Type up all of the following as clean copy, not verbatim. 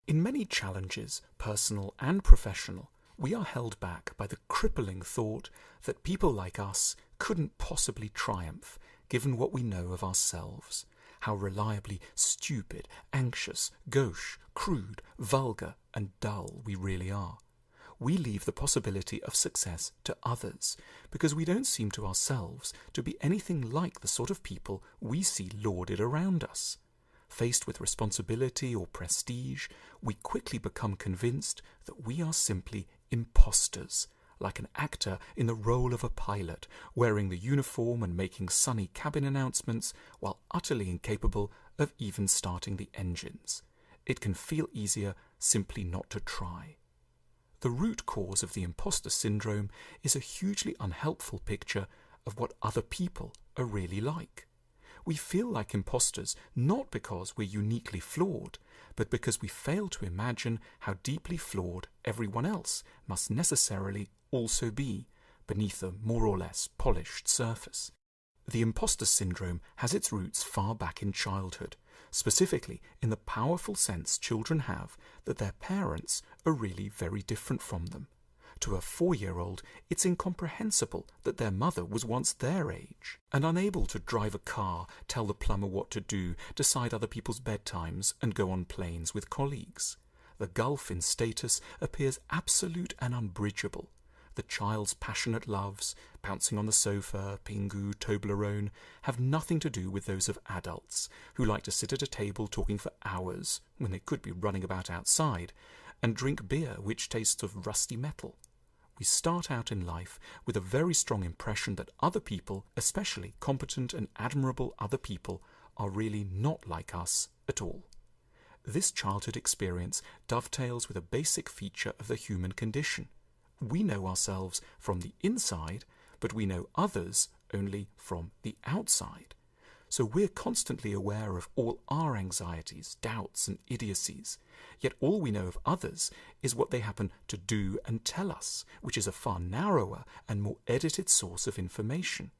In many challenges, personal and professional, we are held back by the crippling thought that people like us couldn't possibly triumph given what we know of ourselves, how reliably stupid, anxious, gauche, crude, vulgar and dull we really are. We leave the possibility of success to others because we don't seem to ourselves to be anything like the sort of people we see lauded around us. Faced with responsibility or prestige, we quickly become convinced that we are simply impostors, like an actor in the role of a pilot, wearing the uniform and making sunny cabin announcements while utterly incapable of even starting the engines. It can feel easier simply not to try. The root cause of the imposter syndrome is a hugely unhelpful picture of what other people are really like. We feel like imposters not because we're uniquely flawed, but because we fail to imagine how deeply flawed everyone else must necessarily also be beneath a more or less polished surface. The imposter syndrome has its roots far back in childhood, specifically in the powerful sense children have that their parents are really very different from them. To a 4-year-old, it's incomprehensible that their mother was once their age, and unable to drive a car, tell the plumber what to do, decide other people's bedtimes, and go on planes with colleagues. The gulf in status appears absolute and unbridgeable. The child's passionate loves, bouncing on the sofa, Pingu, Toblerone, have nothing to do with those of adults, who like to sit at a table talking for hours, when they could be running about outside, and drink beer which tastes of rusty metal. We start out in life with a very strong impression that other people, especially competent and admirable other people, are really not like us at all. This childhood experience dovetails with a basic feature of the human condition. We know ourselves from the inside, but we know others only from the outside. So we're constantly aware of all our anxieties, doubts and idiocies, yet all we know of others is what they happen to do and tell us, which is a far narrower and more edited source of information.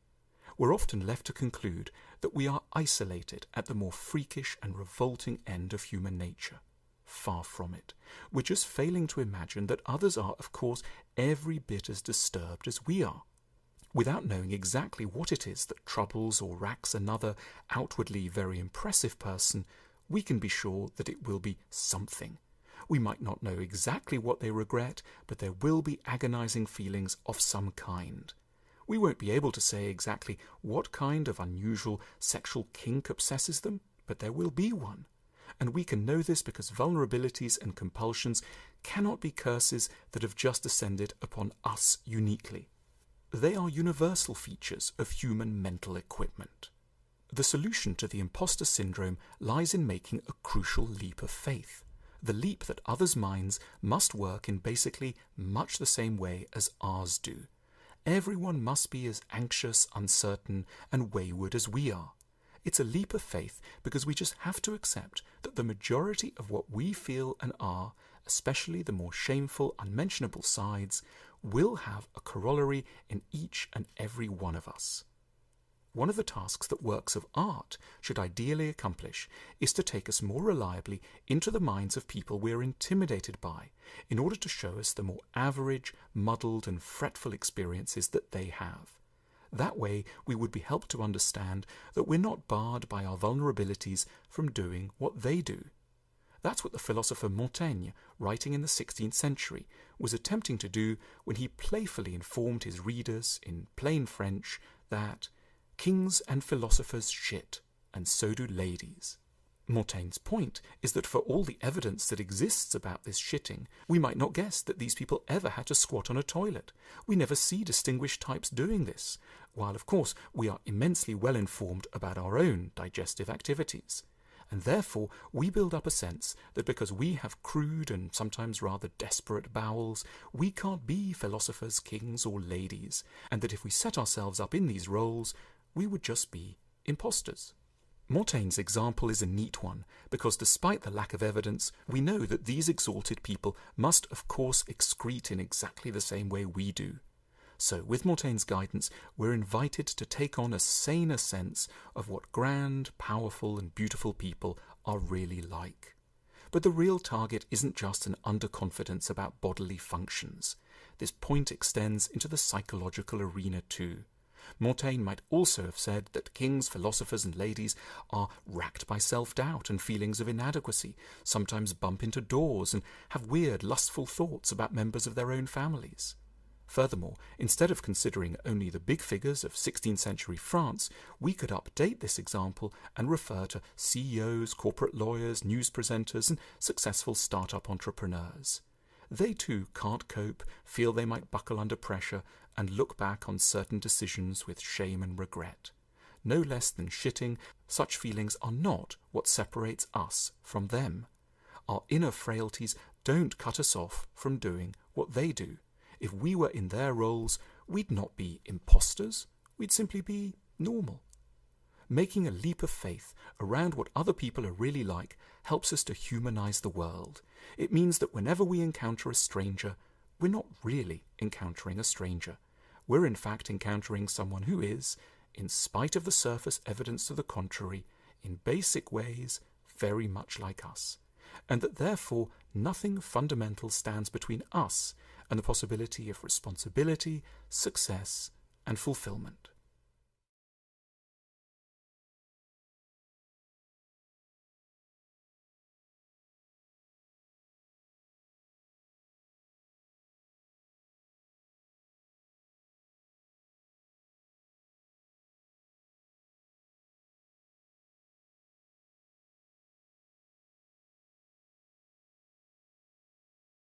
We're often left to conclude that we are isolated at the more freakish and revolting end of human nature. Far from it. We're just failing to imagine that others are, of course, every bit as disturbed as we are. Without knowing exactly what it is that troubles or racks another outwardly very impressive person, we can be sure that it will be something. We might not know exactly what they regret, but there will be agonizing feelings of some kind. We won't be able to say exactly what kind of unusual sexual kink obsesses them, but there will be one. And we can know this because vulnerabilities and compulsions cannot be curses that have just descended upon us uniquely. They are universal features of human mental equipment. The solution to the imposter syndrome lies in making a crucial leap of faith, the leap that others' minds must work in basically much the same way as ours do. Everyone must be as anxious, uncertain, and wayward as we are. It's a leap of faith because we just have to accept that the majority of what we feel and are, especially the more shameful, unmentionable sides, will have a corollary in each and every one of us. One of the tasks that works of art should ideally accomplish is to take us more reliably into the minds of people we are intimidated by, in order to show us the more average, muddled and fretful experiences that they have. That way we would be helped to understand that we're not barred by our vulnerabilities from doing what they do. That's what the philosopher Montaigne, writing in the 16th century, was attempting to do when he playfully informed his readers, in plain French, that kings and philosophers shit, and so do ladies. Montaigne's point is that for all the evidence that exists about this shitting, we might not guess that these people ever had to squat on a toilet. We never see distinguished types doing this, while of course we are immensely well informed about our own digestive activities. And therefore we build up a sense that because we have crude and sometimes rather desperate bowels, we can't be philosophers, kings or ladies, and that if we set ourselves up in these roles, we would just be impostors. Montaigne's example is a neat one, because despite the lack of evidence, we know that these exalted people must of course excrete in exactly the same way we do. So, with Montaigne's guidance, we're invited to take on a saner sense of what grand, powerful and beautiful people are really like. But the real target isn't just an underconfidence about bodily functions. This point extends into the psychological arena too. Montaigne might also have said that kings, philosophers, and ladies are racked by self-doubt and feelings of inadequacy, sometimes bump into doors and have weird, lustful thoughts about members of their own families. Furthermore, instead of considering only the big figures of 16th century France, we could update this example and refer to CEOs, corporate lawyers, news presenters, and successful startup entrepreneurs. They too can't cope, feel they might buckle under pressure, and look back on certain decisions with shame and regret. No less than shitting, such feelings are not what separates us from them. Our inner frailties don't cut us off from doing what they do. If we were in their roles, we'd not be imposters, we'd simply be normal. Making a leap of faith around what other people are really like helps us to humanize the world. It means that whenever we encounter a stranger, we're not really encountering a stranger. We're in fact encountering someone who is, in spite of the surface evidence to the contrary, in basic ways very much like us, and that therefore nothing fundamental stands between us and the possibility of responsibility, success, and fulfillment.